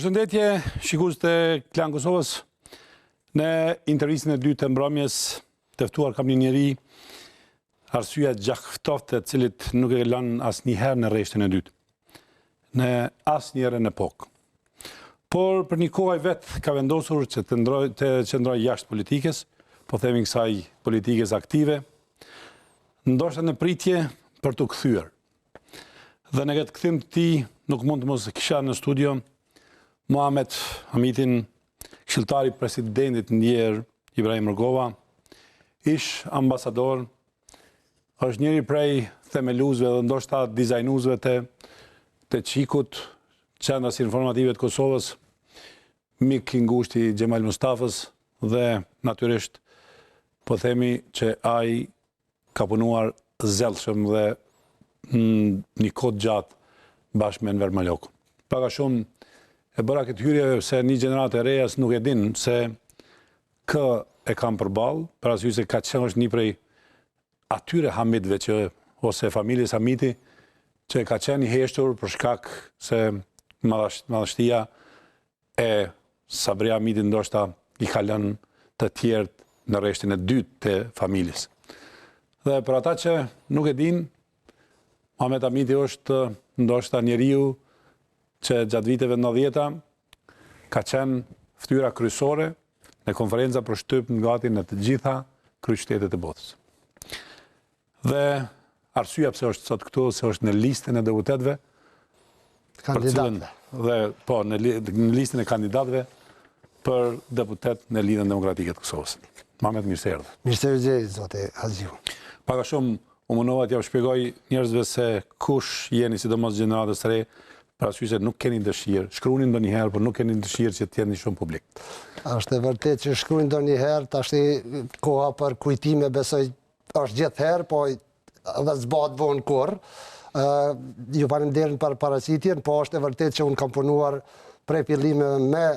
Përshëndetje, shikues të Klan Kosovës. Në intervistën e dytë të mbrëmjes, të ftuar kam një njeri, arsyeja gjaftoftë, e cilit nuk e lënë asnjëherë në rreshtën e dytë, në asnjëherë në epokë. Por për një kohë ai vetë ka vendosur që të qëndrojë jashtë politikës, po themi kësaj politikës aktive, ndoshta në pritje për të kthyer. Dhe në këtë kthim të tij nuk mund të mos kisha në studio Muhamet, Hamitin, këshilltari presidentit ndjer Ibrahim Rugova, ish ambasador, është njëri prej themeluesve dhe ndoshta dizajnuesve të Çikut, qendras informative të Kosovës, mik i ngushtë i Xhemal Mustafës dhe natyrisht po themi që ai ka punuar zellshëm dhe një kohë gjatë bashkë me Enver Malokun. Paka shumë e bëra këtë hyrje se një gjenerat e rejas nuk e din se kë e kam përballë, për arsye se ka qenë është një prej atyre Hamitëve ose familjes Hamiti që ka qenë i heshtur për shkak se madhështia e Sabri Hamitit ndoshta i ka lënë të tjerët në rreshtin e dytë të familjes. Dhe për ata që nuk e din, Muhamet Hamiti është ndoshta njeriu që gjatë viteve 90-ta ka qenë ftyra kryesore në konferenca për shtyp gati në të gjitha kryeqytetet e botës. Dhe arsyeja pse është sot këtu, se është në listën e deputetëve, kandidatëve. Dhe po në listën e kandidatëve për deputet në Lidhjen Demokratike të Kosovës. Muhamet, mirë se erdhe. Mirë se vjen, zotë Haxhiu. Paka shumë u mundova t'ja shpjegoj njerëzve se kush jeni, sidomos gjeneratës së re, për arsye se nuk keni dëshirë. Shkruani ndonjëherë, por nuk keni dëshirë që të jeni shumë publik. Është e vërtetë që shkruajnë ndonjëherë, tash koha për kujtime besoj është gjithherë, po edhe zbat vonë kurrë. Ju falenderoj për paraqitjen, po është e vërtetë që unë kam punuar prej fillimeve me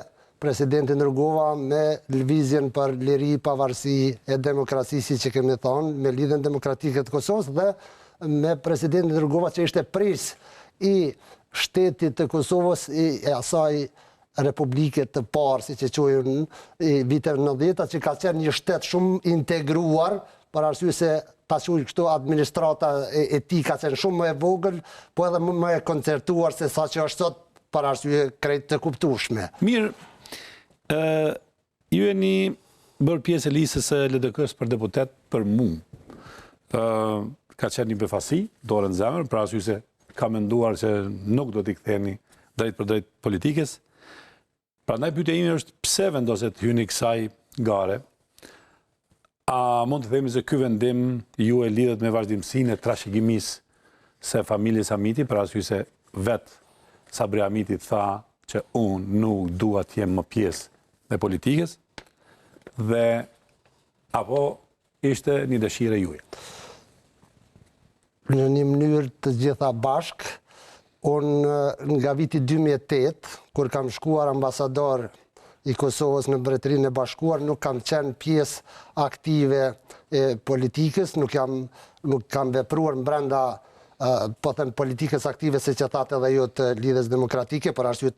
presidentin Rugova, me lëvizjen për liri, pavarësi e demokracisë që kemi thonë, me Lidhjen Demokratike të Kosovës dhe me presidentin Rugova që ishte pris i shtetit të Kosovës e asaj republike të parë, si që quajnë i viteve 90-ta, që ka qenë një shtet shumë integruar, për arsye se ta quajnë kështu administrata e tij ka qenë shumë më e vogël, po edhe më e koncertuar se sa që është sot, për arsye krejt të kuptueshme. Mirë, ju jeni bërë pjesë e listës së LDK-së për deputet për mu. Ka qenë një befasi, dorë në zemër, për arsye se ka menduar që nuk do t'i ktheni drejt për drejt politikës. Prandaj pyetja ime është pse vendoset hyni kësaj gare? A mund të themi se ky vendim ju e lidhet me vazhdimsinë e trashëgimisë së familjes Hamiti, për arsye se vetë Sabri Hamiti tha që unë nuk dua të jem më pjesë e politikës, dhe apo ishte një dëshirë juaj? Në një mënyrë të gjitha bashk, unë nga viti 2008, kur kam shkuar ambasador i Kosovës në Mbretërinë e Bashkuar, nuk kam qenë pjesë aktive e politikës, nuk kam vepruar brenda po them politikës aktive, se që thatë edhe ju të Lidhjes Demokratike, për arsye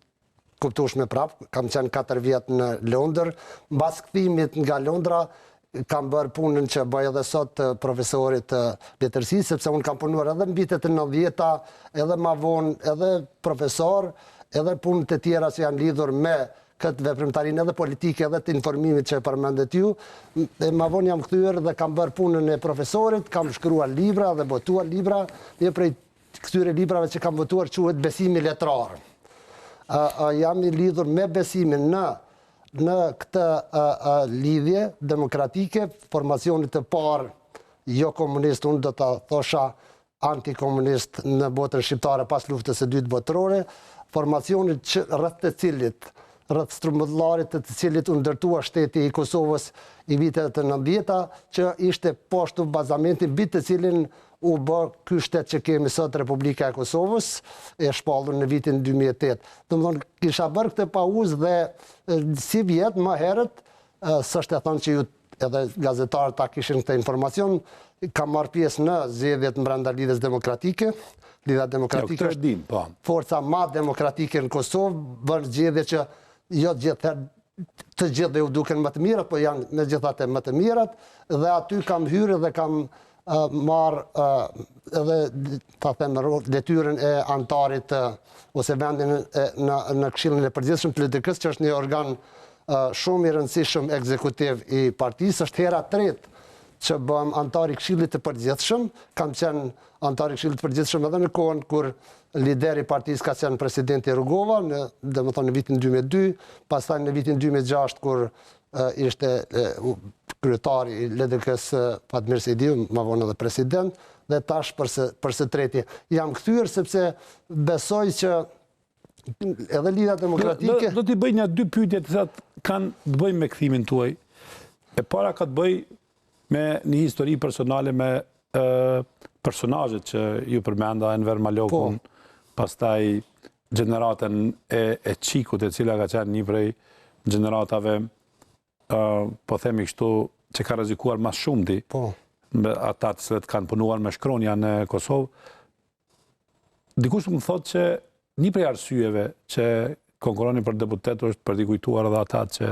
kuptueshme prapë, kam qenë 4 vjet në Londër. Mbas kthimit nga Londra, kam bërë punën që bëj edhe sot profesorit të letërsisë, sepse unë kam punuar edhe në vitet e 90-ta, edhe ma vonë, edhe profesor, edhe punët e tjera që janë lidhur me këtë veprimtarinë edhe politike, edhe të informimit që e përmendet ju. E ma vonë jam kthyer dhe kam bërë punën e profesorit, kam shkruar libra dhe botuar libra, një prej këtyre librave që kam botuar quhet Besimi letrar. Jam i lidhur me besimin në këtë lidhje demokratike, formacionit të parë jo komunist, unë do të thosha antikomunist në botën shqiptare pas luftës së dytë botërore, formacionit që rreth strumbullarit të cilit u ndërtua shteti i Kosovës i vitet të 90-ta, që ishte poshtu bazamentin mbi të cilin u bë ky shtet që kemi sot, Republika e Kosovës, e shpallur në vitin 2008. Domthonë, kisha bërë këtë pauzë dhe si vjet më herët, s'është e thonë që ju edhe gazetarët ta kishin këtë informacion, kam marrë pjesë në zgjedhjet brenda Lidhjes Demokratike. Lidhja Demokratike është forca ma demokratike në Kosovë, bën zgjedhje që jo të gjithë dhe ju duken më të mirat, po janë megjithatë më të mirat, dhe aty kam hyrë dhe kam marrë edhe ta them detyrën e antarit ose vendin në Këshillin e Përgjithshëm të LDK-së, që është një organ shumë i rëndësishëm ekzekutiv i partisë. Është hera tretë që bëm antar i Këshillit të Përgjithshëm. Kam qenë antar i Këshillit të Përgjithshëm edhe në kohën kur lideri i partisë ka qenë presidenti Rugova, domethënë në vitin 2002, pastaj në vitin 2006 kur ishte kryetari i LDK-së Besëlidhja, më vonë edhe president, dhe tash për së treti. Jam kthyer sepse besoj që edhe Lidhja Demokratike... Do t'i bëj një 2 pyetje të cilat kanë të bëjnë me kthimin tuaj. E para ka të bëj me një histori personale me personazhet që ju përmenda, Enver Malokun, pastaj gjeneratën e Qikut, e cila ka qenë një prej gjeneratave, po themi kështu, që ka rrezikuar mas shumti, ata të cilët kanë punuar me shkronja në Kosovë. Dikush më thotë që një prej arsyeve që konkuronin për deputet është për t'i kujtuar edhe ata që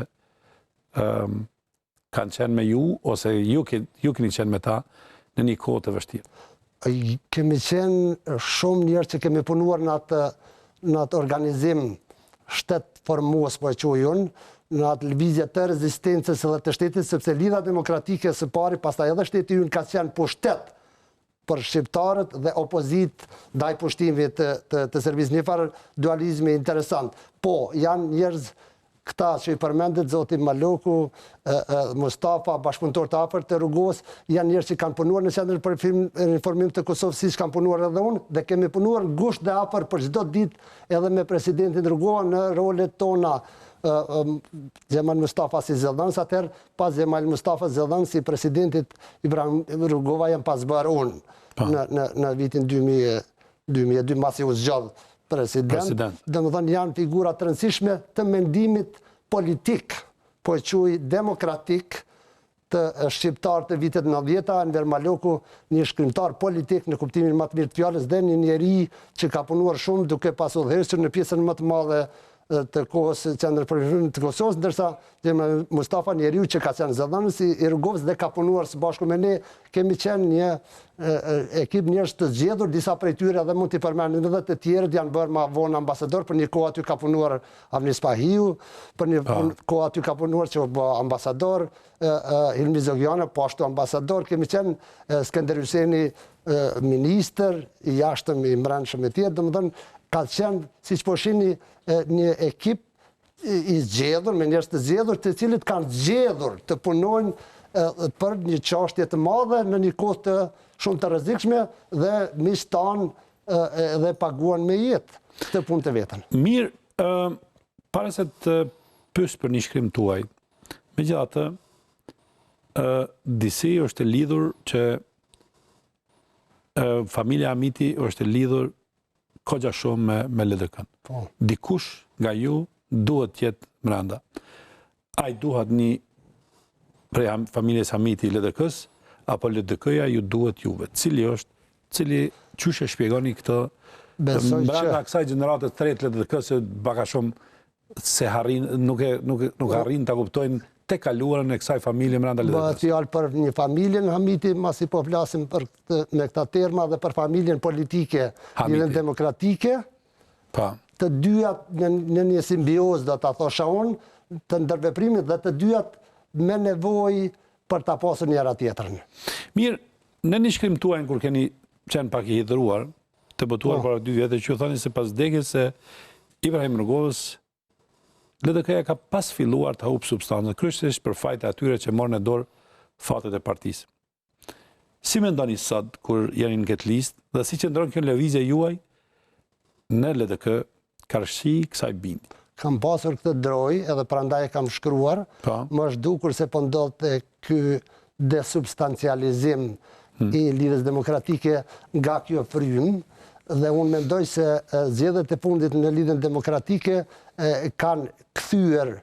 kanë qenë me ju, ose ju keni qenë me ta në një kohë të vështirë. Kemi qenë shumë njerëz që kemi punuar në atë organizim shtet formues, po e quaj unë, në atë lëvizje të rezistencës dhe të shtetit, sepse Lidhja Demokratike së pari, pastaj edhe shteti ynë ka qenë pushtet për shqiptarët dhe opozit ndaj pushtimit të servisë. Një farë dualizmi interesant. Po, janë njerëz këta që i përmendet, zoti Maloku, Mustafa, bashkëpunëtor të afërt të Rrugovës, janë njerëz që kanë punuar në Qendrën për Informim të Kosovës, siç kanë punuar edhe unë, dhe kemi punuar ngushtë dhe afër për çdo ditë edhe me presidentin Rrugova në rolet tona. Gjemal Mustafa si zëdhënës, atëherë pas Gjemal Mustafa zëdhënës si presidentit Ibrahim Rrugova jam pas bërë unë në vitin 2002, masi u zgjodh president. Domethënë janë figura të rëndësishme të mendimit politik, po e quaj demokratik, të shqiptar të vitet 90-ta, Enver Maloku, një shkrimtar politik në kuptimin më të mirë të fjalës, dhe një njeri që ka punuar shumë duke pasur udhëhequr në pjesën më të madhe të kohës Qendrës për Informim të Kosovës, ndërsa Mustafa njeriu që ka qenë zëdhënës i Rrugovës dhe ka punuar së bashku me ne. Kemi qenë një ekip njerëz të zgjedhur, disa prej tyre edhe mund t'i përmendim edhe të tjerët janë bërë ma vonë ambasador, për një kohë aty ka punuar Avnis Pahiu, për një kohë aty ka punuar që bë ambasador Hilmi Zogjana, po ashtu ambasador. Kemi qenë Skender Hyseni ministër i jashtëm i brendshëm e tjerë, domethënë ka qenë, siç po shihni, një ekip i zgjedhur, me njerëz të zgjedhur, të cilët kanë zgjedhur të punojnë për një çështje të madhe në një kohë shumë të rrezikshme dhe miq tan edhe paguan me jetë këtë punë të vetën. Mirë, para se të pyes për një shkrim tuaj, megjithatë, disi është e lidhur që familja Hamiti është e lidhur kogja shumë me LDK-n. Dikush nga ju duhet jetë mranda. Ai duhet një prej familjes Hamiti LDK-s, apo LDK-ja ju duhet juve. Cili qyshe shpjegoni këtë mranda kësaj gjenerate të tretë LDK-s, baka shumë se nuk arrin të kuptojnë te kaluarën e kësaj familje mranda LDK-s. Bëhet fjalë për një familjen Hamiti, masi po flasim me këta terma, dhe për familjen politike, Lidhjen Demokratike, të dyjat në një simbiozë, do ta thosha unë, të ndërveprimit dhe të dyjat me nevojë për ta pasur njëra tjetrën. Mirë, në një shkrim tuaj kur keni qenë pak i hidhruar, të botuar para 2 vjetë, që ju thoni se pas vdekjes se Ibrahim Rrugovës, LDK-ja ka pas filluar të hupë substancë, kryesisht për fajte atyre që morën në dorë fatet e partisë. Si mendoni sot kur jeni në këtë listë dhe si qëndron kjo lëvizje juaj në LDK karshi kësaj bindi? Kam pasur këtë droj, edhe prandaj kam shkruar, më është dukur se po ndodhte ky desubstancializim i Lidhjes Demokratike nga kjo frymë, dhe unë mendoj se zgjedhjet e fundit në Lidhjen Demokratike kanë kthyer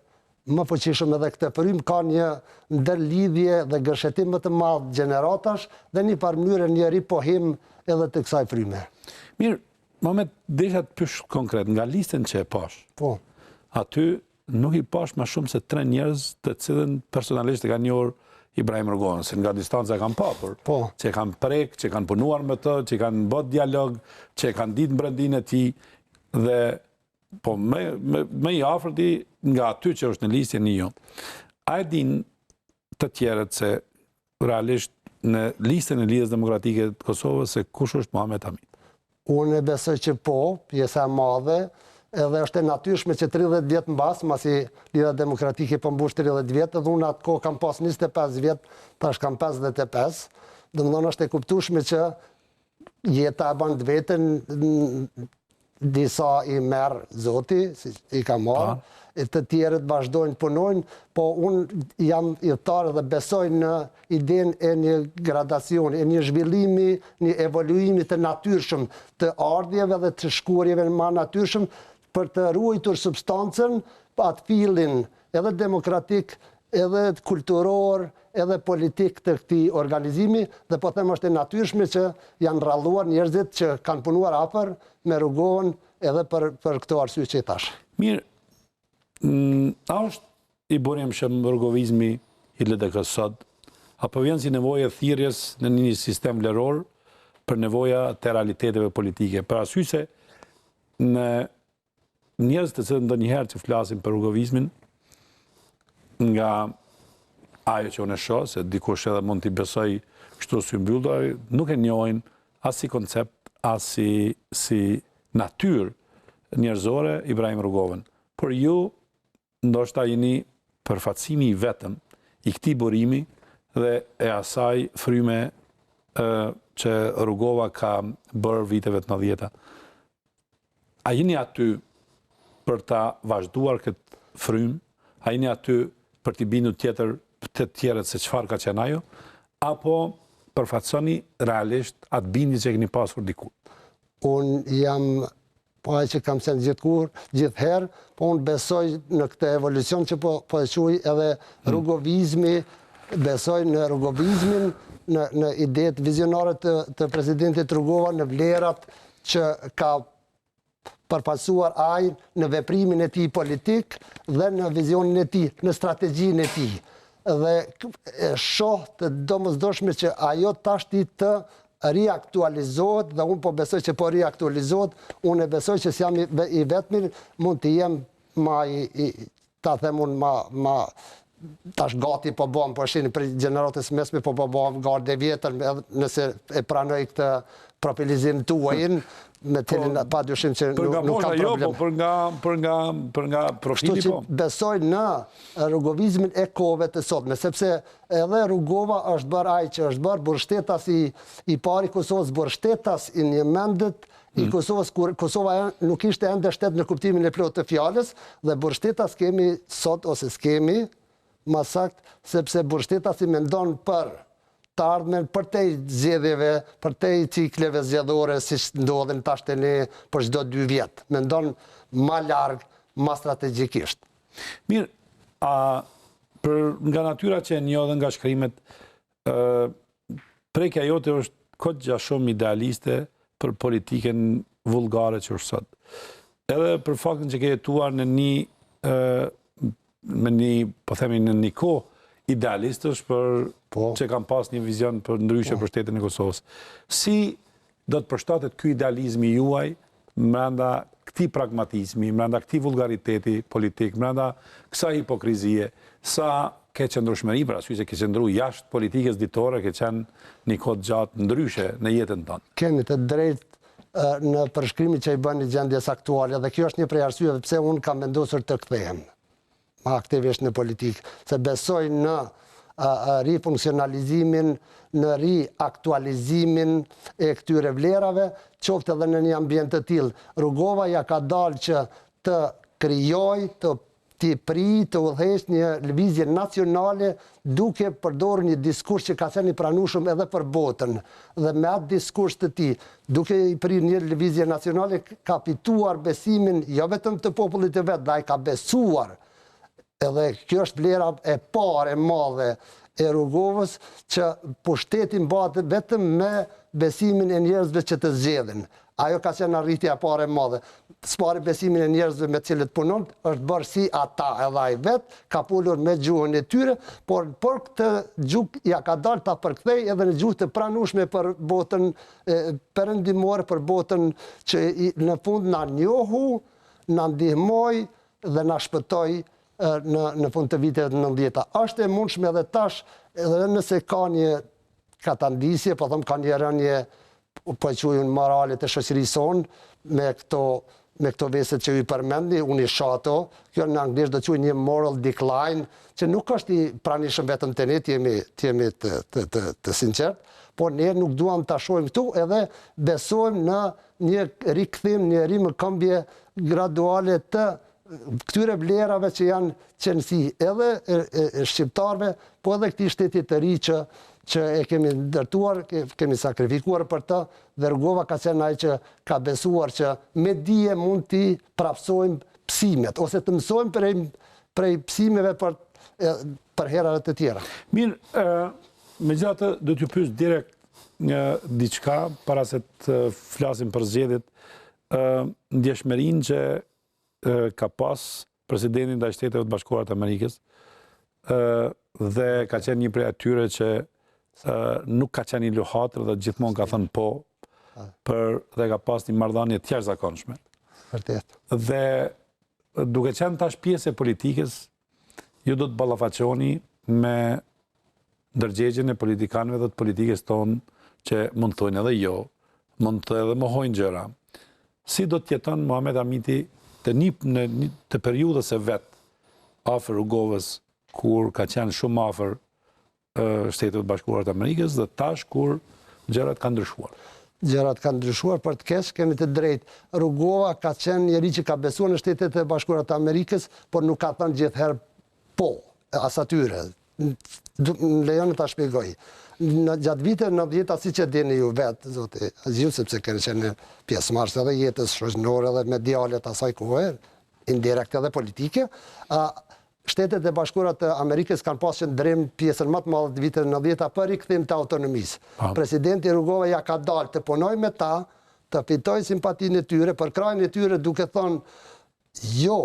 më fuqishëm edhe këtë frym ka një ndërlidhje dhe gërshetim më të madh gjeneratash dhe një mënyrë një ripohim edhe të kësaj fryme. Mirë, Muhamet, desha të pysh konkret, nga listën që e pash, Po. aty nuk i pash më shumë se 3 njerëz të cilën personalisht e kanë njohur Ibrahim Rrugovën, se nga distanca e kanë papur, që e kanë prek, që e kanë punuar me të, që e kanë bët dialog, që e kanë ditë mbrëndin e tij dhe po më i afërti nga aty që është në listën e jo. A e din të tjerët se realisht në listën e Lidhjes Demokratike të Kosovës se kush është Muhamet Hamiti? Unë besoj që po, pjesa e madhe, edhe është e natyrshme që 30 vjetë mbas, masi Lidhja Demokratike po mbush 30 vjetë, edhe unë atë kohë kam pas 25 vjetë, tash kam 55, domethënë është e kuptueshme që jeta e bën vetën, disa i merr Zoti, si i ka marrë, të tjerët vazhdojnë punojnë, po unë jam idhtar dhe besoj në idenë e një gradacioni, e një zhvillimi, një evoluimi të natyrshëm të ardhjeve dhe të shkuarjeve më natyrshëm për të ruajtur substancën, atë fillin edhe demokratik, edhe kulturor, edhe politik të këtij organizimi, dhe po them është e natyrshme që janë rralluar njerëzit që kanë punuar afër me Rrugovën edhe për këto arsye që i thash. Mirë, a është i burimshëm rrugovizmi i LDK-së sot, apo vjen si nevojë thirrjes në një sistem vleror për nevoja të realiteteve politike? Për arsye se në njerëz të cilët ndonjëherë që flasin për rrugovizmin, nga ajo që unë e shoh, se dikush edhe mund t'i besoj kështu si mbyllur, nuk e njohin as si koncept, as si natyrë njerëzore Ibrahim Rrugovën. Por ju ndoshta jeni përfaqësimi i vetëm i këtij burimi dhe e asaj fryme që Rrugova ka bërë viteve të 90-ta. A jeni aty për ta vazhduar këtë frymë? A jeni aty për t'i bindur të tjerët se çfarë ka qenë ajo? Apo përfaqësoni realisht atë bindje që keni pasur diku? Unë jam po ai që kam qenë gjithherë, po unë besoj në këtë evolucion që po e quaj edhe rrugovizmi, besoj në rrugovizmin, në idetë vizionare të presidentit Rrugova, në vlerat që ka përfaqësuar ai në veprimin e tij politik dhe në vizionin e tij, në strategjinë e tij. Dhe e shoh të domosdoshme që ajo tashti të riaktualizohet, dhe unë po besoj që po riaktualizohet, unë e besoj që si jam i vetmi, mund të jem ta them unë tash gati po bëm, po shihni për gjeneratës mesme po bëm gardë vjetër, nëse e pranoj këtë profilizim tuajin, me cilin padyshim që nuk ka problem. Për nga profili po. Kështu që besoj në rrugovizmin e kohëve të sotme, sepse edhe Rrugova është bërë ai që është bërë burrshtetas i pari Kosovës, burrshtetas i një mendet i Kosovës, kur Kosova nuk ishte ende shtet në kuptimin e plotë të fjalës, dhe burrshtetas kemi sot ose s'kemi, më saktë, sepse burshtetasi mendon për të ardhmen, për te zgjedhjeve, për te cikleve zgjedhore, si ndodhin tashtëni për çdo 2 vjet. Mendon më larg, më strategjikisht. Mirë, nga natyra që e njoh dhe nga shkrimet, prekja jote është kogja shumë idealiste për politikën vullgare që është sot. Edhe për faktin që ke jetuar në po themi në një kohë idealistësh që kam pas një vizion për ndryshe për shtetin e Kosovës. Si do të përshtatet ky idealizmi juaj brenda këtij pragmatizmi, brenda këtij vulgariteti politik, brenda kësaj hipokrizie, sa ke qëndrueshmëri, për arsye se ke qëndruar jashtë politikës ditore, ke qenë një kohë gjatë ndryshe në jetën tonë? Keni të drejtë në përshkrimin që i bën gjendjes aktuale, dhe kjo është një prej arsyeve pse unë kam vendosur të kthehem aktivisht në politikë, se besoj në rifunksionalizimin, në riaktualizimin e këtyre vlerave, qoftë edhe në një ambient të tillë. Rrugova ja ka dalë që të krijojë, të udhëheqë një lëvizje nacionale duke përdorur një diskurs që ka qenë i pranueshëm edhe për botën. Dhe me atë diskurs të tij, duke i prirë një lëvizje nacionale, ka fituar besimin jo vetëm të popullit të vet, ai ka besuar Edhe kjo është vlera e parë e madhe e Rrugovës, që pushteti mbahet vetëm me besimin e njerëzve që të zgjedhin. Ajo ka qenë arritja e parë e madhe. Spari besimin e njerëzve me cilët punon, është bërë si ata edhe ai vet, ka polur me gjuhën e tyre, por këtë gjuhë ja ka dalë ta përkthej edhe në gjuhë të pranueshme për botën perëndimore, për botën që në fund na njohu, na ndihmoi dhe na shpëtoi në fund të viteve 90. Është e mundshme edhe tash, edhe nëse ka një katandisje, po them ka një rënje, po e quajnë morale të shoqërisë sonë, me këto veset që ju përmendi, unë i shoh ato, kjo në anglisht do të quajnë një moral decline, që nuk është i pranishëm vetëm te ne, jemi të sinqert, por ne nuk duam ta shohim këtu, edhe besojmë në një rikthim, një rimëkëmbje graduale të këtyre vlerave që janë qenësi edhe shqiptarve, po edhe këtij shteti të ri që e kemi ndërtuar, kemi sakrifikuar për të, dhe Rrugova ka qenë ai që ka besuar që me dije mund t'i prapsojmë psimet, ose të mësojmë prej psimeve për herat të tjera. Mirë, megjithatë do t'ju pyes direkt diçka para se të flasim për zgjedhjet, ndjeshmërinë që ka pas presidenti ndaj Shteteve të Bashkuara të Amerikës, dhe ka qenë një prej atyre që nuk ka qenë i luhatër dhe gjithmonë ka thënë po, dhe ka pas një marrëdhënie të jashtëzakonshme. Vërtet. Dhe duke qenë tash pjesë e politikës, ju do të ballafaqoni me ndërgjegjen e politikanëve dhe të politikës tonë që mund të thonë edhe jo, mund të edhe mohojnë gjëra. Si do të jeton Muhamet Hamiti të periudhës e vet afër Rrugovës, kur ka qenë shumë afër Shteteve të Bashkuara të Amerikës, dhe tash kur gjërat kanë ndryshuar? Gjërat kanë ndryshuar për të keq, kemi të drejtë. Rrugova ka qenë njeri që ka besuar në Shtetet e Bashkuara të Amerikës, por nuk ka thënë gjithherë po, as atyre. Lejoni ta shpjegoj. Gjatë viteve 90, siç e dini ju vetë, zoti Aziu, sepse keni qenë pjesëmarrës edhe jetës shoqërore dhe mediale të asaj kohe, indirekte edhe politike, Shtetet e Bashkuara të Amerikës kanë pasur ndrim pjesën më të madhe të viteve 90 për rikthim të autonomisë. Presidenti Rrugova ja ka dalë të punojë me ta, të fitojë simpatinë e tyre, për krahjen e tyre duke thonë jo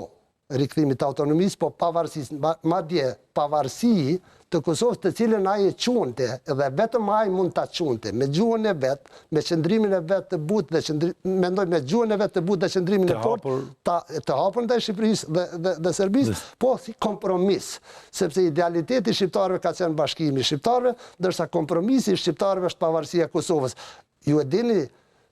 rikthimit të autonomisë, po pavarësisë, madje pavarësi të Kosovës, të cilën ai e çunte, dhe vetëm ai mund ta çunte, me gjuhën e vet, me qëndrimin e vet të butë dhe mendoj me gjuhën e vet të butë dhe qëndrimin e fortë, të hapur ndaj Shqipërisë dhe Serbisë, po si kompromis, sepse idealiteti i shqiptarëve ka qenë bashkimi i shqiptarëve, ndërsa kompromisi i shqiptarëve është pavarësia e Kosovës. Ju e dini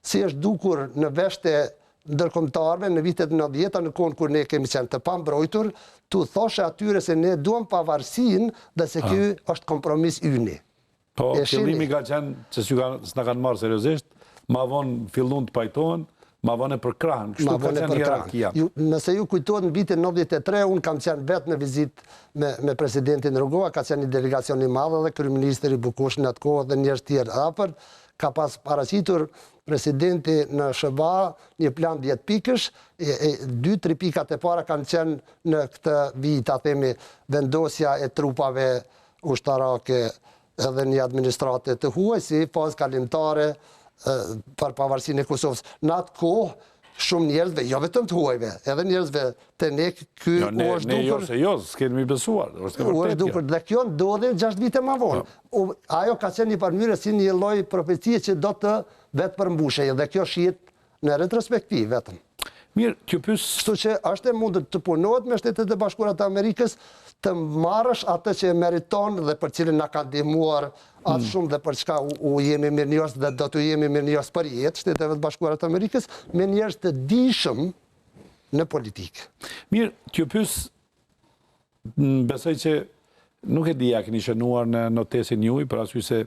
si është dukur në veshte ndërkombëtarëve në vitet 90, në kohën kur ne kemi qenë të pambrojtur, tu thoshe atyre se ne duam pavarësinë dhe se ky është kompromis yni. Po, qëllimi ka qenë që s'na kanë marrë seriozisht, ma vonë fillun të pajtohen, ma vonë për krahën, kështu ka qenë hierarkia. Nëse ju kujtohet, në vitin 93, unë kam qenë vetë në vizitë me presidentin Rrugova, ka qenë një delegacion i madh dhe kryeministri Bukush në atë kohë dhe njerëz tjerë afër, ka pas paraqitur presidenti në SBA një plan 10 pikësh, 2-3 pikat e para kanë qenë në këtë vit, ta themi, vendosja e trupave ushtarake edhe një administrate të huaj, si fazë kalimtare për pavarësinë e Kosovës. Në atë kohë, shumë njerëzve, jo vetëm të huajve, edhe njerëzve të ne, ky u është dukur... Jo se jo, s'kemi besuar, është vërtet. Dhe kjo ndodhi 6 vite më vonë. Ajo ka qenë një përmyrë si një lloj profecie që do të vetë përmbushej, dhe kjo shihet në retrospektiv vetëm. Mirë, t'ju pyes... Kështu që është e mundur të punohet me Shtetet e Bashkuara të Amerikës, të marrësh atë që e meriton dhe për cilën na ka ndihmuar atë shumë dhe për çka u jemi mirënjohës dhe do të jemi mirënjohës për jetë Shteteve të Bashkuara të Amerikës, me njerëz të dijshëm në politikë. Mirë, t'ju pyes, besoj që nuk e di ja keni shënuar në notesin juaj, për arsye se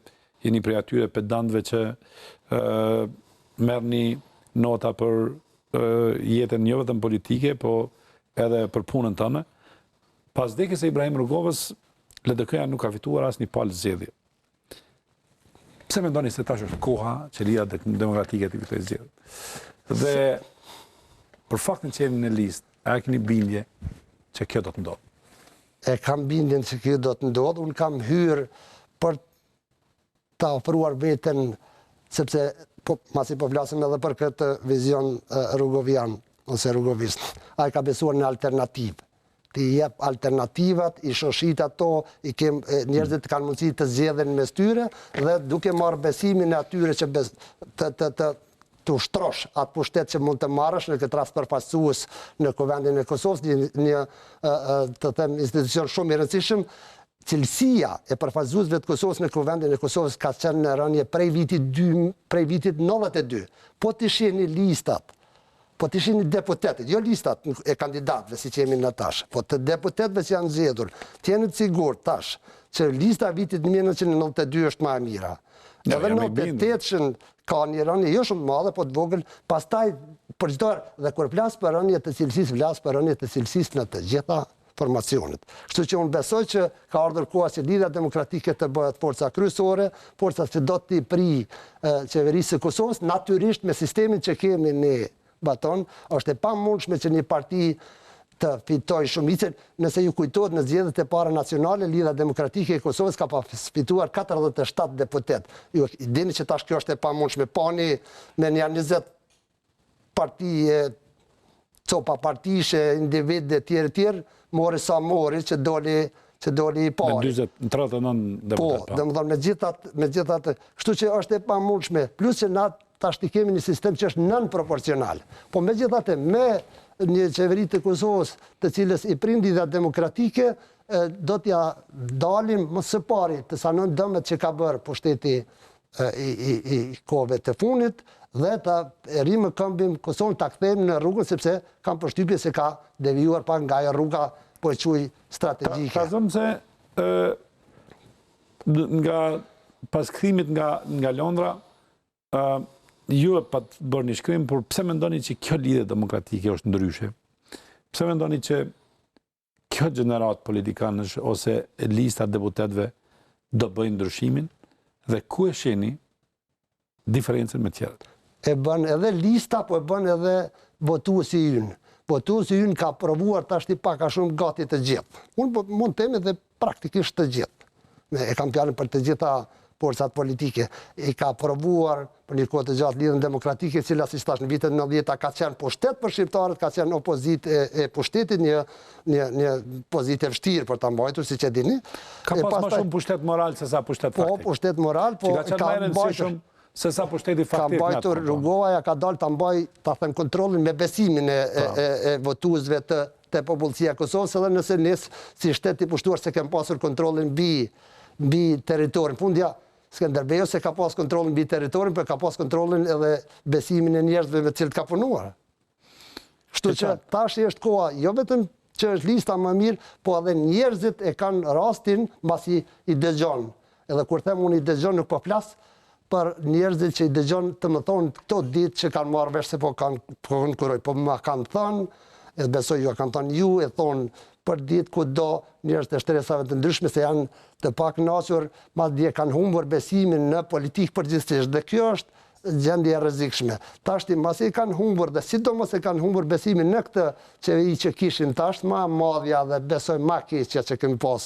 jeni prej atyre pedantëve që merrni nota për jetën jo vetëm politike, po edhe për punën tënde. Pas vdekjes së Ibrahim Rrugovës, LDK-ja nuk ka fituar asnjë palë zgjedhje. Pse mendoni se tash është koha që Liga Demokratike të fitojë zgjedhjet? Dhe për faktin që jeni në listë, a keni bindje që kjo do të ndodhë? e kam bindjen se kjo do të ndodhë, unë kam hyrë për ta ofruar veten, sepse masi po flasim edhe për këtë vizion rrugovian, ose rrugovist. Ai ka besuar në alternativë. Ti jep alternativat, i shoshit ato, njerëzit kanë mundësi të zgjedhin mes tyre dhe duke marrë besimin e atyre që të ushtrosh atë pushtet që mund të marrësh në këtë rast përfaqësues në Kuvendin e Kosovës, një të them institucion shumë i rëndësishëm. Cilësia e përfaqësuesve të Kosovës në Kuvendin e Kosovës ka qenë në rënje prej vitit 92. Po të shihni listat, po të shihni deputetët, jo listat e kandidatëve si që jemi në tash, po të deputetëve që janë zgjedhur, të jeni të sigurt tash që lista vitit 1992 është më e mira. Edhe në 98-shën ka një rënje jo shumë madhe, po të vogël, pastaj për çdo dhe kur flas për rënje të cilësisë, flas për rënje të cilësisë në të gjitha formacionet. Kështu që unë besoj që ka ardhur koha që Lidhja Demokratike të bëhet forca kryesore, forca që do t'i pri qeverisë së Kosovës, natyrisht me sistemin që kemi ne baton, është e pamundshme që një parti të fitoj shumicën. Nëse ju kujtohet në zgjedhjet e para nacionale, Lidhja Demokratike e Kosovës ka fituar 47 deputet. Ju dini që tash kjo është e pamundshme. Pani me një 20 partije, copa partishe, individ e tjerë, mori sa mori që doli i pari. Me 39 deputet. Po, dhe më thonë me gjithat, kështu që është e pamundshme. Plus që na tash t'i kemi një sistem që është nën proporcional. Po me gjithate, me një qeveri të Kosovës të cilës i prindi Lidhja Demokratike, do t'ja dalim më së pari të sanojmë dëmet që ka bërë pushteti i kohëve të funit dhe ta rrimë këmbim Kosovën ta kthejmë në rrugën sepse kam përshtypje se ka devijuar pak nga ajo rruga po e quaj strategjike. Ta zëmë se nga pas kthimit nga Londra, ju e pa të bërë një shkrim, por pse mendoni që kjo lidhje demokratike është ndryshe? Pse mendoni që kjo gjenerat politikanësh ose lista deputetëve do bëjnë ndryshimin dhe ku e sheni diferencën me tjerët? E bën edhe lista, po e bën edhe votuesi ynë. Votuesi ynë ka provuar tash pak a shumë gati të gjithë. Unë mund të them edhe praktikisht të gjithë. E kam fjalën për të gjitha forcat politike. I ka provuar për një kohë të gjatë Lidhjen Demokratike, cila si thash në vitet 90 ka qenë pushtet për shqiptarët, ka qenë opozitë e pushtetit, një pozitë e vështirë për ta mbajtur, siç e dini. Ka pas më shumë pushtet moral se sa pushtet faktik. Po, pushtet moral, po ka mbajtur se sa pushteti faktik. Ka mbajtur rrugoja, ka dalë ta mbaj, ta them, kontrollin me besimin e votuesve të popullsia e Kosovës, edhe nëse ne si shtet i pushtuar se kem pasur kontrollin mbi territorin. Fundja Skënderbejo se ka pas kontrollin mbi territorin, por ka pas kontrollin edhe besimin e njerëzve me të cilët ka punuar. Kështu që tash është koha, jo vetëm që është lista më mirë, po edhe njerëzit e kanë rastin mbasi i dëgjon. Edhe kur them unë i dëgjon, nuk po flas për njerëzit që i dëgjon të më thonë këto ditë që kanë marrë vesh se po konkurroj, po më kanë thënë, e besoj ju kanë thënë ju, e thonë për ditë ku do njerëz të shtresave të ndryshme se janë të pakënaqur, madje kanë humbur besimin në politikë përgjithsisht. Dhe kjo është gjendje e rrezikshme. Tash mbasi kanë humbur dhe sidomos e kanë humbur besimin në këtë qeveri që kishin tash, më madhja dhe besoj më keqja që kemi pas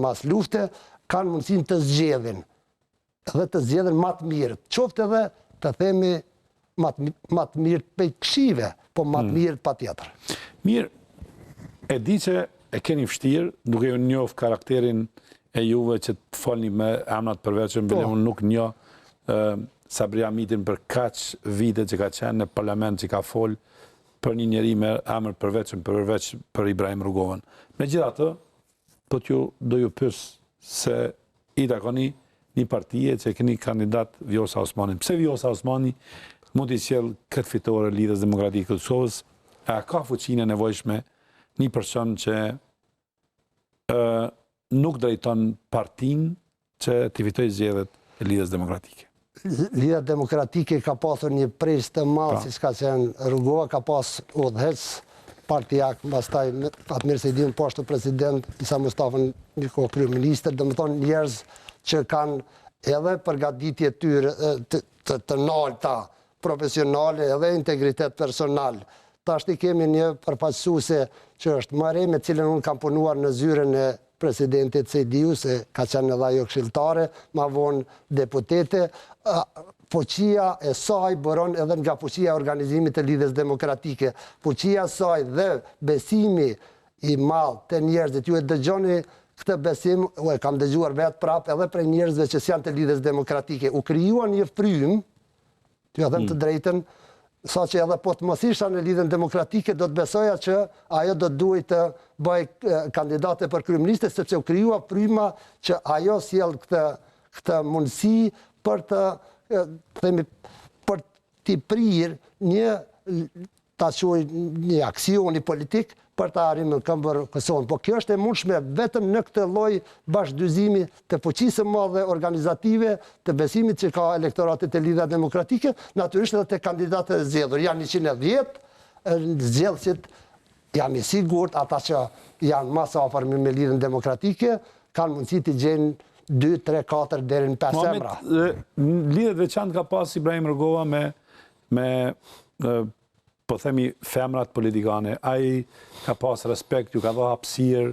mas lufte, kanë mundësinë të zgjedhin. Dhe të zgjedhin më të mirë. Qoftë edhe të themi më të mirë pej këshive, po më të mirë patjetër. Mirë. E di që e keni vështirë, duke ju njohur karakterin e juve që të folni me emrat përveçëm, bile unë nuk njoh Sabri Hamitin për kaq vite që ka qenë në parlament, që ka fol për një njeri me emër përveçëm, përveç për Ibrahim Rrugovën. Megjithatë, do ju pyes se i takoni një partije që keni kandidat Vjosa Osmanin. Pse Vjosa Osmani mund t'i sjell këtë fitore Lidhjes Demokratike të Kosovës? A ka fuqinë e nevojshme një person që nuk drejton partinë që t'i fitojë zgjedhjet e Lidhjes Demokratike? Lidhja Demokratike ka pasur një pres të madh, siç ka qenë Rrugova, ka pas udhëhec partijak, pastaj Fatmir Sejdin poshtë president, Isa Mustafën një kohë kryeministër, domethënë njerëz që kanë edhe përgatitje tyre të larta profesionale edhe integritet personal tash i kemi një përfaqësuese që është më re, me cilën unë kam punuar në zyrën e presidentit Sejdiu, se ka qenë edhe ajo këshilltare, ma vonë deputete. Fuqia e saj bëron edhe nga fuqia e organizimit të lidhjes demokratike. Fuqia e saj dhe besimi i madh të njerëzit, ju e dëgjoni këtë besim, e kam dëgjuar vetë prapë edhe për njerëzve që s'janë të lidhjes demokratike. U krijuar një frym, t'ju them të drejtën, sa që edhe po të mos isha në lidhjen demokratike, do të besoja që ajo do të duhet të bëj kandidate për kryeministe, sepse u krijua fryma që ajo sjell këtë mundësi për të themi për t'i prirë një aksioni politik për të arrijë në këmbër Kosovën. Po kjo është e mundshme vetëm në këtë lloj bashkëdyzimi të fuqisë së madhe organizative, të besimit që ka elektoratit e lidhja demokratike, natyrisht edhe të kandidatët e zgjedhur. Janë 110 zgjedhësit, jam i sigurt, ata që janë më së afër me lidhjen demokratike, kanë mundësi të gjejnë 2, 3, 4 deri në 5 emra. Lidhje të veçantë ka pas Ibrahim Rugova me po themi femrat politikane. Ai ka pas respekt, ju ka dhënë hapësirë.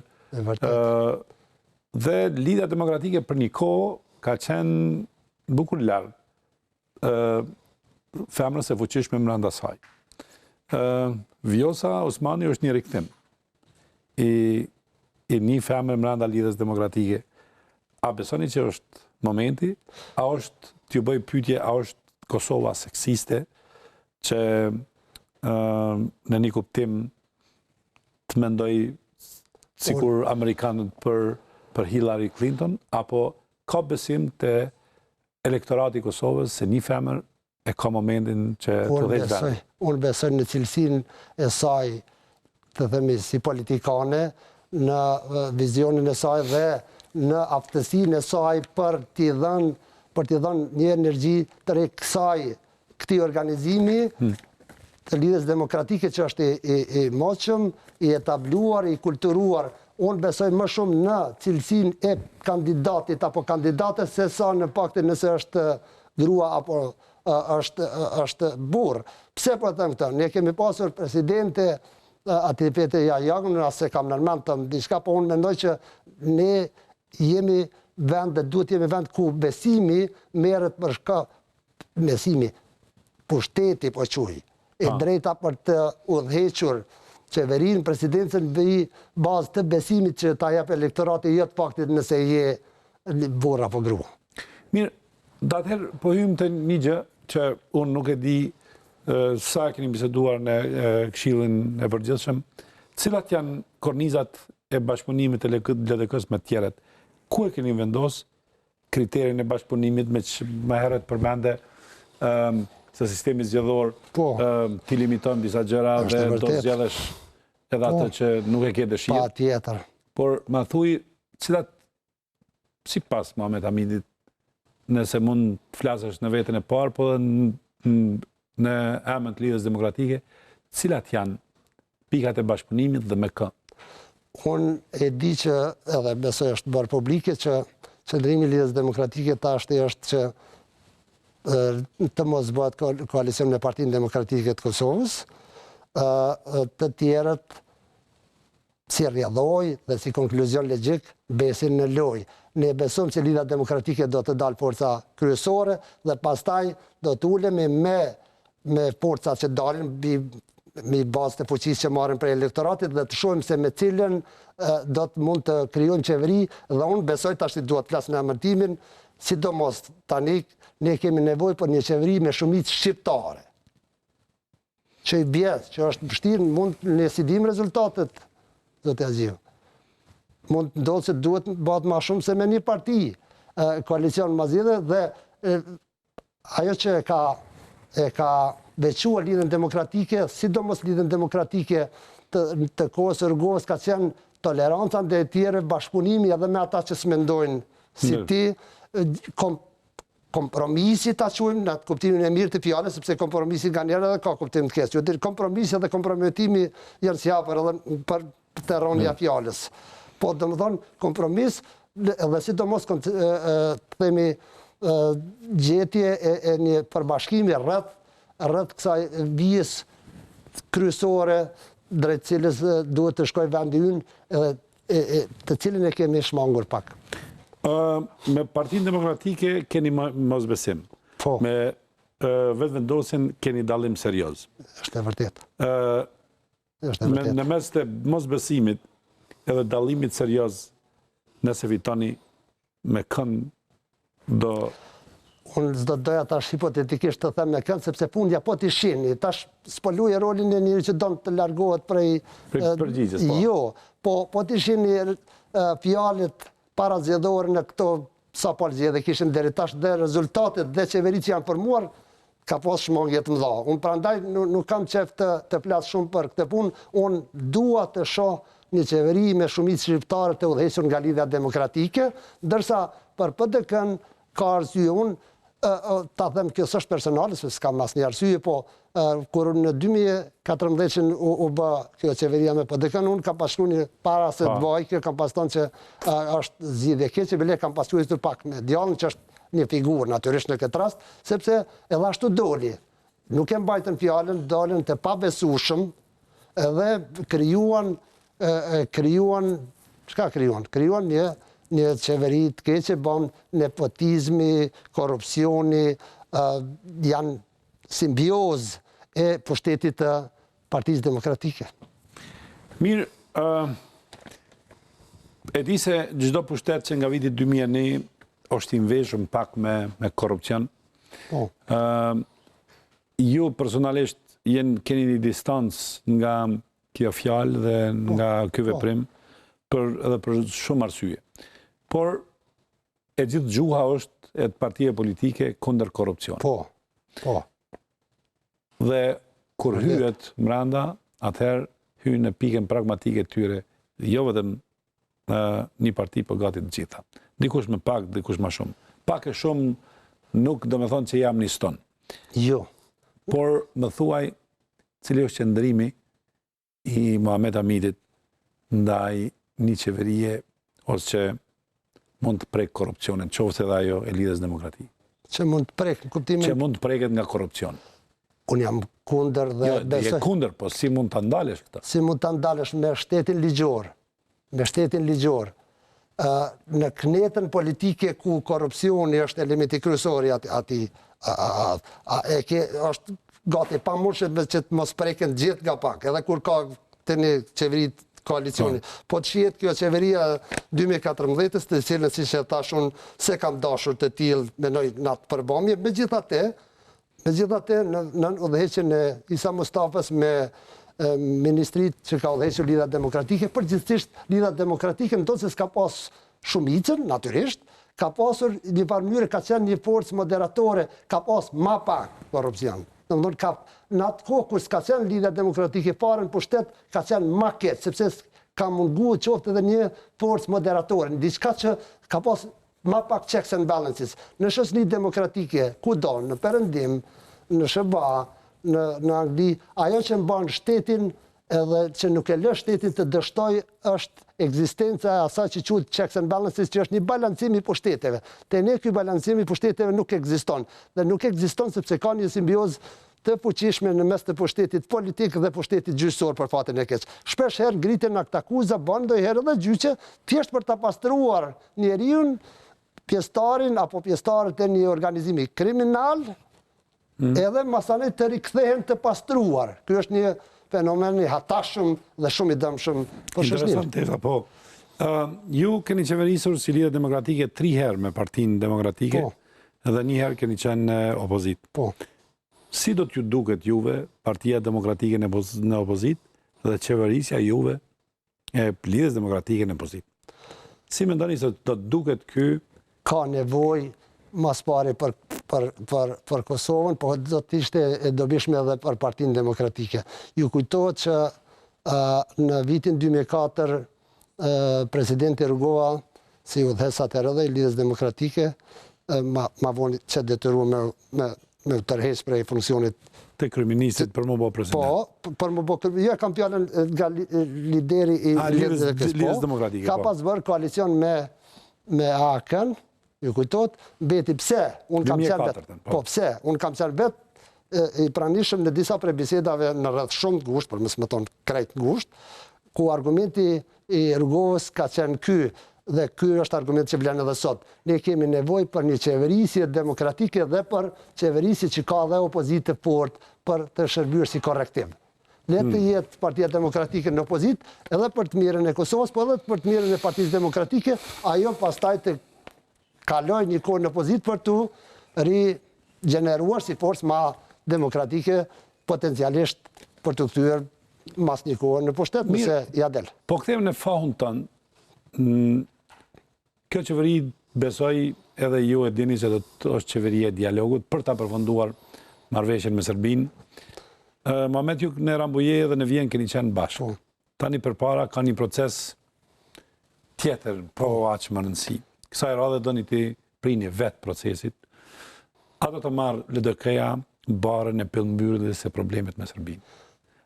Dhe lidhja demokratike për një kohë ka qenë bukur larg. Femrës e fuqishme brenda saj. Vjosa Osmani është një rikthim i një femre brenda lidhjes demokratike. A besoni që është momenti? A është, t'ju bëj pyetje, a është Kosova seksiste që në një kuptim të mendoj sikur Amerikanët për Hillary Clinton, apo ka besim të elektorati i Kosovës se një femër e ka momentin që të dhejtë vend? Unë besoj në cilësinë e saj, të themi si politikane, në vizionin e saj dhe në aftësinë e saj për t'i dhënë një energji të re këtij organizimi të lidhjes demokratike që është i moqëm, i etabluar, i kulturuar. Unë besoj më shumë në cilësinë e kandidatit apo kandidates se sa në faktin nëse është grua apo është burr. Pse po them këtë? Ne kemi pasur presidente aty Pete Jajagun, se kam nërmend të diçka, po unë mendoj që ne jemi vend dhe duhet jemi vend ku besimi merret për shka besimi, pushteti po quaj. E drejta për të udhëhequr qeverinë, presidencën në bazë të besimit që ta jep elektorati jo të faktit nëse je burr apo grua. Mirë, atëherë po hyjmë te një gjë që unë nuk e di sa keni biseduar në Këshillin e Përgjithshëm, cilat janë kornizat e bashkëpunimit të LDK-s me tjerët? Ku e keni vendos kriterin e bashkëpunimit me që më herët përmende se sistemi zgjedhor ti limiton disa gjëra dhe do zgjedhësh edhe atë që nuk e ke dëshirë. Patjetër. Por ma thuj, cilat sipas Muhamet Hamitit, nëse mund të flasësh në veten e parë, po në emër të lidhjes demokratike, cilat janë pikat e bashkëpunimit dhe me kë? Unë e di që edhe besoj është bërë publike që qëndrimi i lidhjes demokratike tashti është që të mos bëhet koalicion me Partinë Demokratike të Kosovës, të tjerët si rrjedhoj dhe si konkluzion logjik besin në lojë. Ne besojmë se lidhja demokratike do të dalë forca kryesore dhe pastaj do të ulemi me forcat që dalin me bazë të fuqisë që marrin prej elektoratit dhe të shohim se me cilën do të mund të krijojmë qeveri, dhe unë besoj tash duhet të flas në emërtimin, sidomos tani ne kemi nevojë për një qeveri me shumicë shqiptare. Që i bjes, që është vështirë, mund ne si dim rezultatet, zotë Aziu. Mund të ndodhë se duhet bëhet më shumë se me një parti, koalicion mazgjidhe, dhe ajo që e ka veçuar lidhjen demokratike, sidomos lidhjen demokratike të kohës së Rrugovës, ka qenë toleranca ndaj të tjerë, bashkëpunimi edhe me ata që s'mendojnë si ti, kompromisi ta quajmë në kuptimin e mirë të fjalës, sepse kompromisi nganjëherë edhe ka kuptim të keq. Kompromisi dhe komprometimi janë si hapur edhe për terronia fjalës. Po domethënë kompromis dhe sidomos themi gjetje e një përbashkimi rreth kësaj vijës kryesore drejt cilës duhet të shkoj vendi ynë, të cilin e kemi shmangur pak. Me Partinë Demokratike keni mosbesim. Po. Me vetëvendosin keni dallim serioz. Është e vërtet. Në mes të mosbesimit edhe dallimit serioz, nëse fitoni me kënd do... Unë s'do doja tash hipotetikisht të them me kënd, sepse fundja po t'i shihni. Tash s'poluje rolin e njëri që don të largohet prej... përgjigjes, po. Jo, po t'i shihni fjalët para zgjedhore në këto sa po zgjedhje kishin deri tash dhe rezultatet dhe qeveritë që janë formuar ka pas shmangje të mëdha. Unë prandaj nuk kam qef të flas shumë për këtë punë, unë dua të shoh një qeveri me shumicë shqiptare të udhëhequr nga Lidhja Demokratike, ndërsa për PDK-n ka arsye unë ta them kjo s'është personale, se s'kam asnjë arsye, po kur në 2014 u bë kjo qeveria me PDK-n, unë kam pas shkruar para se të bëj, kjo kam pas thënë që është zgjidhje keqe, bile kam pas shkruar pak me djallin që është një figurë natyrisht në këtë rast, sepse edhe ashtu doli. Nuk e mbajtën fjalën, dolën të pabesueshëm edhe krijuan një qeveri të keqe, bën nepotizmi, korrupsioni, janë simbiozë e pushtetit të Partisë Demokratike. Mirë, e di se çdo pushtet që nga viti 2001 është i nveshur pak me korrupsion. Po. Ju personalisht keni një distancë nga kjo fjalë dhe nga ky veprim edhe për shumë arsye. Por e gjithë gjuha është e partije politike kundër korrupsion. Po. Dhe kur hyet mranda, atëherë hyn në pikën pragmatike të tyre, jo vetëm një parti, por gati të gjitha. Dikush më pak, dikush më shumë. Pak e shumë nuk do me thonë që jam amniston. Jo. Por më thuaj cili është qëndrimi i Muhamet Hamitit ndaj një qeverie ose që mund të prek korrupsionin, qoftë edhe ajo e Lidhjes Demokratike. Që mund të prek, kuptimin... Që mund të preket nga korrupsion. Unë jam kundër dhe... Jo, je kundër, po si mund të ndalesh këta? Si mund të ndalesh me shtetin ligjor. Me shtetin ligjor. Në knetën politike ku korrupsioni është elementi kryesor i atij, është gati pa mundshëm që të mos preken gjithë nga pak, edhe kur ka të një qeveri koalicioni. Po të shihet kjo qeveria 2014, të cilën siç e thash unë se kam dashur të tillë menoj në atë përbamje, megjithatë në udhëheqjen e Isa Mustafas me ministrit që ka udhëhequr Lidhja Demokratike, përgjithsisht Lidhja Demokratike ndonë se s'ka pas shumicën, natyrisht, ka pasur një mënyrë, ka qenë një forcë moderatore, ka pas ma pak korrupsion. Në atë kohë kur s'ka qenë Lidhja Demokratike fare në pushtet, ka qenë ma keq, sepse ka munguar qoftë edhe një forcë moderatore, në diçka që ka pas ma pak checks and balances. Në shoqëri demokratike, kudo, në Perëndim, në SBA, në Angli, ajo që mban shtetin edhe që nuk e lë shtetin të dështoj është ekzistenca e asaj që quhet checks and balances, që është një balancim i pushteteve. Te ne ky balancim i pushteteve nuk ekziston. Dhe nuk ekziston sepse ka një simbiozë të fuqishme në mes të pushtetit politik dhe pushtetit gjyqësor për fatin e keq. Shpesh herë griten aktakuza, bën ndonjëherë edhe gjyqe thjesht për ta pastruar njeriu, pjesëtarin apo pjesëtarët e një organizimi kriminal, edhe masanej të rikthehen të pastruar. Ky është një fenomen i hatashëm dhe shumë i dëmshëm për shoqërinë. Interesant, po. Ju keni qeverisur si Lidhja Demokratike 3 herë me Partinë Demokratike, edhe 1 herë keni qenë në opozit. Po. Si do t'ju duket juve, Partia Demokratike në opozit, dhe qeverisja juve e Lidhjes Demokratike në opozit? Si mendoni se do t'duket ky? Ka nevojë mas pari për Kosovën, po do të ishte e dobishme edhe për Partinë Demokratike. Ju kujtohet që në vitin 2004 presidenti Rugova, si udhëhes atëherë edhe i Lidhjes Demokratike, ma vonë që detyrua me tërheq prej funksionit të kryeministit për më bë president. Po, për më bë kryeminist. Ja kam fjalën nga lideri i Lidhjes Demokratike. Ka pas bërë koalicion me AK-n, ju kujtohet, mbeti pse unë kam qenë vetë. Po pse unë kam qenë vetë i pranishëm në disa prej bisedave në rreth shumë ngusht, për mos më thon krejt ngusht, ku argumenti i Rrugovës ka qenë ky, dhe ky është argument që vlen edhe sot. Ne kemi nevojë për një qeverisje demokratike dhe për qeverisje që ka dhe opozitë të fortë për të shërbyer si korrektiv. Le të jetë Partia Demokratike në opozit, edhe për të mirën e Kosovës, po edhe për të mirën e Partisë Demokratike, ajo pastaj të kaloj një kohë në opozit për të rigjeneruar si forcë ma demokratike, potencialisht për të kthyer mas një kohë në pushtet, nëse ja del. Po kthejmë në fahun tënë, kjo qeveri besoj edhe ju e dini se do të është qeveria e dialogut për ta përfunduar marrëveshjen me Serbinë. Muhamet, ju në Rambuje dhe në Vjen keni qenë bashkë. Tani përpara ka një proces tjetër, po aq më rëndësi. Kësaj radhe doni ti prini vetë procesit. A do të marrë LDK-ja barën e pëllmbyrjes së problemet me Serbinë.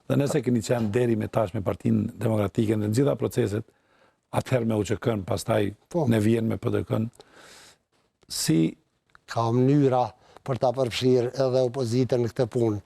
Dhe nëse keni qenë deri me tash me Partinë Demokratike në gjitha proceset, atëherë me UÇK-n, pastaj ne Vjen me PDK-n, si ka mënyra për ta përfshirë edhe opozitën në këtë punë.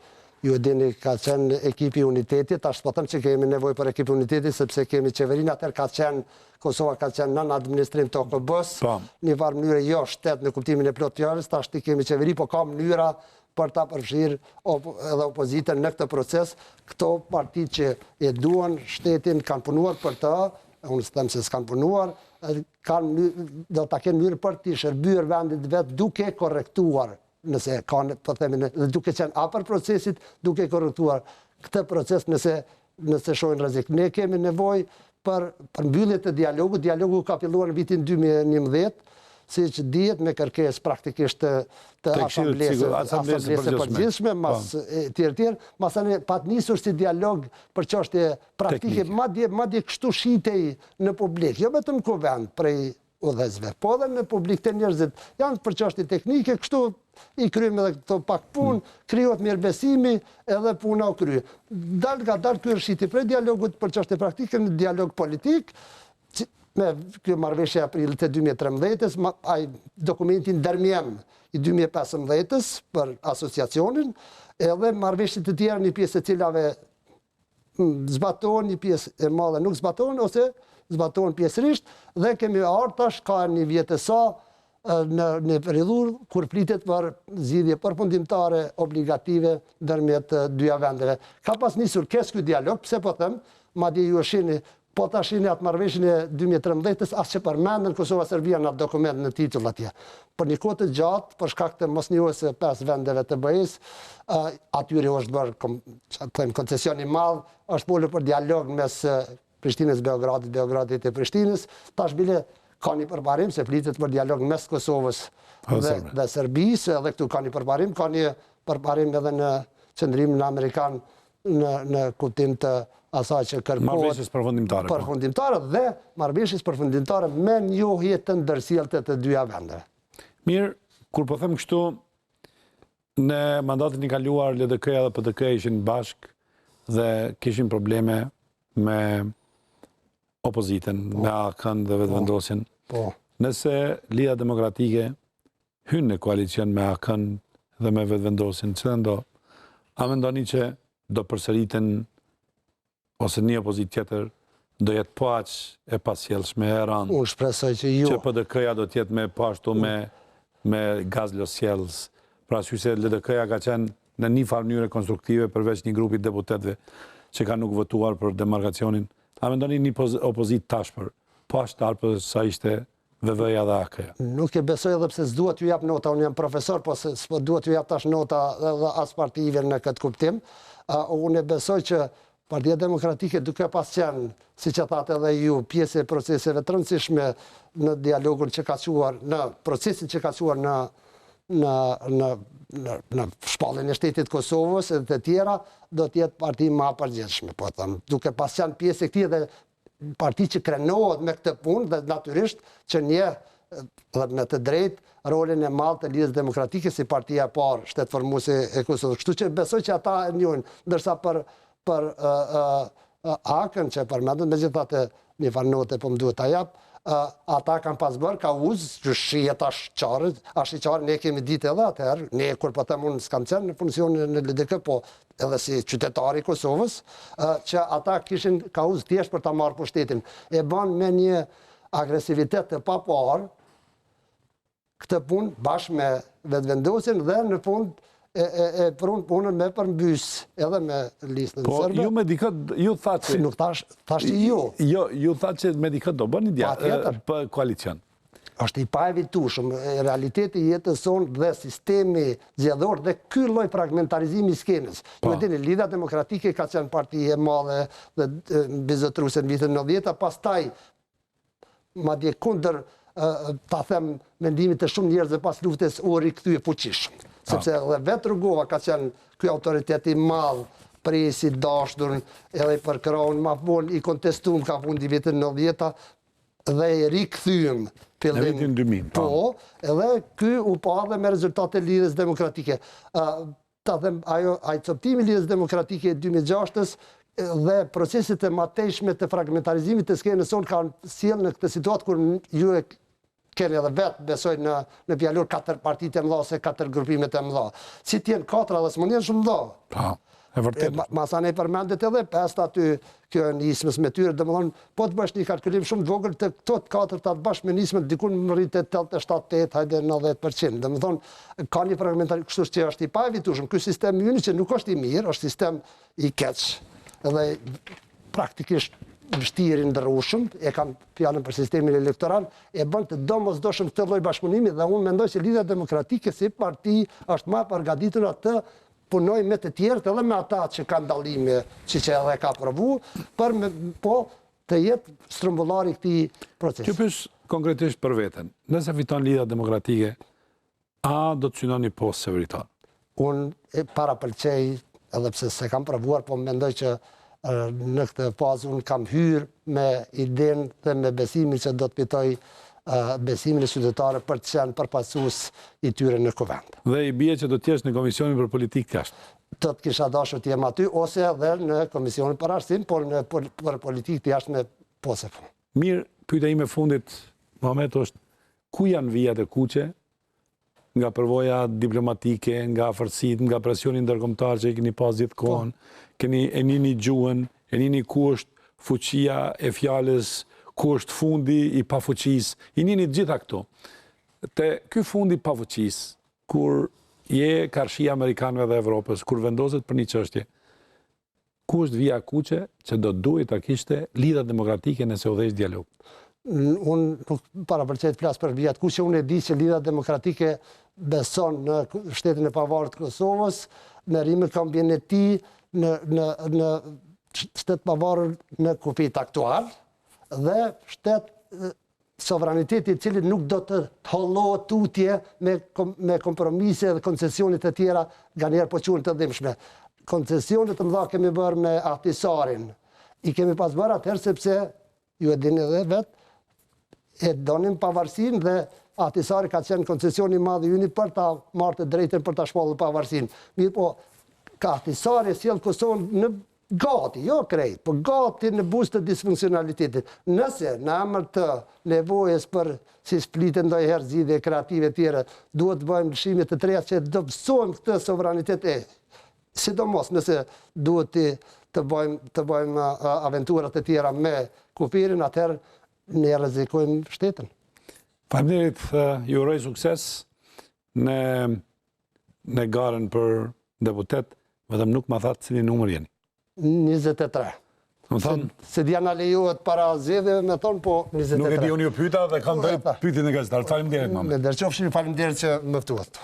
Ju e dini, ka qenë ekipi unitetit, tash po them që kemi nevojë për ekipi unitetit, sepse kemi qeverinë, atëherë ka qenë, Kosova ka qenë nën administrim të OKB-s, një farë mënyre jo shtet në kuptimin e plot fjalës, tash ti kemi qeveri, po ka mënyra për ta përfshirë edhe opozitën në këtë proces. Këto partitë që e duan shtetin kanë punuar për të, unë them se s'kanë punuar, do ta kenë mënyrë për të shërbyer vendit vet duke korrektuar, nëse kanë, po themi, duke qenë afër procesit, duke korrektuar këtë proces nëse shohin rrezik. Ne kemi nevojë për mbyllje të dialogut. Dialogu ka filluar në vitin 2011, siç dihet me kërkesë praktikisht të asamblesë së përgjithshme, mas tjerë, masane pat nisur si dialog për çështje praktike, madje kështu shitej në publik, jo vetëm në kuvend prej udhëzve, po edhe në publik të njerëzit janë për çështje teknike, kështu i kryejmë edhe këto pak punë, krijohet mirëbesimi edhe puna u krye. Dal nga dal ky është shiti prej dialogut për çështje praktike në dialog politik. Me kjo marrëveshje aprilit të 2013-s, ai dokumentin ndërmjet i 2015-s për asociacionin, edhe marrëveshjet të tjera, një pjesë e cilave zbatohen, një pjesë e madhe nuk zbatohen, ose zbatohen pjesërisht, dhe kemi ardhur tash ka një vit e sa në periudhë kur flitet për zgjidhje përfundimtare obligative ndërmjet dyja vendeve. Ka pas nisur ky dialog, pse po them, madje ju e shihni, po ta shihni atë marrëveshjen e 2013-s, as që përmendën Kosova-Serbia në atë dokument në titull atje. Për një kohë të gjatë, për shkak të mosnjohjes së 5 vendeve të BE-s, atyre është bërë koncesion i madh, është folur për dialog mes Prishtinës, Beogradit e Prishtinës. Tash bile ka një përparim se flitet për dialog mes Kosovës dhe Serbisë, edhe këtu ka një përparim, edhe në qendrimin amerikan në kuptim të asaj që kërkohet marrëveshjes përfundimtare dhe marrëveshjes përfundimtare me njohje të ndërsjellta të dyja vendeve. Mirë, kur po them kështu, në mandatin e kaluar LDK-ja dhe PDK-ja ishin bashk dhe kishin probleme me opozitën, me AK-n dhe vetëvendosjen. Nëse Lidhja Demokratike hyn në koalicion me AK-n dhe me vetëvendosjen, çfarë ndo? A mendoni që do përsëriten ose një opozit tjetër do jetë po aq e pasjellshme e rëndë? Unë shpresoj që jo. Që PDK-ja do të jetë me pashtu me gaz losjellës. Pra se LDK-ja ka qenë në një farë mënyrë konstruktive përveç një grupi deputetëve që ka nuk votuar për demarkacionin. A mendoni një opozit tashpër, po ashtë talpë sa ishte VV-ja dhe AK-ja? Nuk e besoj edhe pse s'duhet ju jap nota, unë jam profesor, po s'po duhet ju jap tash nota edhe as partive në këtë kuptim. Unë e besoj që Partia Demokratike duke pas qenë, siç e thatë edhe ju, pjesë e proceseve të rëndësishme në dialogun që ka quar, në procesin që ka quar në shpalljen e shtetit Kosovës edhe të tjera, do të jetë parti më e përgjithshme, po them, duke pas qenë pjesë e këtij dhe parti që krenohet me këtë punë dhe natyrisht që dhe me të drejtë rolin e madh të Lidhjes Demokratike si partia e parë shtetformuese e Kosovës. Kështu që besoj që ata e njohin, ndërsa për AK-n që përmendën, megjithatë një farë note po më duhet ta jap, ata kanë pas bërë ka uzë, që shihet ashtë ne kemi ditë edhe atëherë, ne kur po them unë s'kam qenë në funksionin në LDK, po edhe si qytetari i Kosovës, që ata kishin ka uzë thjesht për ta marrë pushtetin. E bën me një agresivitet të paparë këtë punë bashkë me vetëvendosjen dhe në fund e punën me përmbys edhe me listën sërbe. Po, ju me dikët, ju tha që... Nuk thash që ju. Ju tha që me dikët do bërë një djatë për koalicion. Është i pa evitueshëm, realiteti i jetës sonë dhe sistemi zgjedhor dhe ky lloj fragmentarizimi i skenës. Ju dini, Lidhja Demokratike ka qenë parti e madhe dhe bizotruese në vitin 90, pastaj madje kundër ta them mendimit të shumë njerëzve pas luftës u rikthye fuqishëm. Sepse edhe vetë Rugova ka qenë ky autoritet i madh, presi dashur, edhe për krahun ma vonë i kontestuam ka fundi vitin 90 dhe i rikthyem në vitin 2000. Po, edhe ky u pa dhe me rezultate Lidhjes Demokratike. Ta them, ai coptimi i Lidhjes Demokratike 2006 dhe proceset e matejshme të fragmentarizimit të skenës sonë kanë sjellë në këtë situatë kur ju e keni edhe vetë, besoj në fjallur 4 partitë e mëdha ose 4 grupimet e mëdha. Si t'jen 4 dhe s'mund jenë shumë mëdha. E vërtet. Masane i përmendet edhe 5 aty kjo nismës me tyre, domethënë po të bësh një kalkulim shumë të vogël të këto 4 të bashkë me nismën dikun më rritë 87-8, hajde 90%. Domethënë ka një fragmentaritet, kështu që është i pa evitueshëm. Ky sistem ynë që nuk është i mirë, është sistem i keq. Edhe praktikisht vështirë i ndërrueshëm, e kam fjalën për sistemin elektoral, e bën të domosdoshëm këtë lloj bashkëpunimi dhe unë mendoj se Lidhja Demokratike si parti është më e përgatitur atë punoj me të tjerët edhe me ata që kanë dallime, që edhe ka provu, për po të jetë strumbullari i këtij procesi. Që pyes konkretisht për veten. Nëse fiton Lidhja Demokratike, a do të synoni postë severitoare? Unë parapëlqej, edhe pse se kam provuar, po mendoj që në këtë fazë unë kam hyrë me idenë dhe me besimin që do të fitoj besimin e qytetarëve për të qenë përpasues i tyre në kuvend. Dhe i bie që do të jesh në Komisionin për Politikë Jashtë. Do të kisha dashur të jem aty ose edhe në Komisionin për Arsim, por për politikë të jashtme pose punë. Mirë, pyetja ime fundit, Muhamet, është ku janë vijat e kuqe nga përvoja diplomatike, nga afërsitë, nga presioni ndërkombëtar që i keni pas gjithkohën, e njini gjuhën, e njini ku është fuqia e fjalës, ku është fundi i pafuqisë, i njini gjitha këto. Te ky fundi i pafuqisë, kur je karshia Amerikanëve dhe Evropës, kur vendoset për një çështje, ku është vija kuqe që do duhet ta kishte Lidhja Demokratike nëse u dhesh dialog? Unë nuk parapërqej të flas për vijat kuqe, unë e di që Lidhja Demokratike beson në shtetin e pavarur të Kosovës, në rrimë kambjen e tij, në shtet pavarur në kufit aktual dhe shtet sovraniteti i cili nuk do të hollohet tutje me kompromise dhe koncesionet e tjera nga njerë po quhen të dhimbshme. Koncesionet të mëdha kemi bërë me Ahtisarin. I kemi pas bërë atëherë sepse ju e dini edhe vetë, e donim pavarësinë dhe Ahtisari ka qenë koncesioni i madh i yni për ta marrë të drejtën për ta shpallur pavarësinë. Mirë po, ka Ahtisari sjell Kosovën në gati, jo krejt, po gati në buzë të disfunksionalitetit. Nëse në emër të nevojës për si splitet ndonjëherë zgjidhje kreative tjera, duhet të bëjmë lëshime të treja që të vësojmë këtë sovranitet sidomos nëse duhet të bëjmë aventurat e tjera me kufirin, atëherë ne rrezikojmë shtetin. Faleminderit, ju uroj sukses në garën për deputet, vetëm nuk ma thatë cili numër jeni. 23. Se djana lejohet para zgjedhjeve me thonë, po 23. Nuk e di unë ju pyeta dhe kam drejt pyetjen e gazetar. Faleminderit, Muhamet. Me ndërqofshin, faleminderit që më ftuat.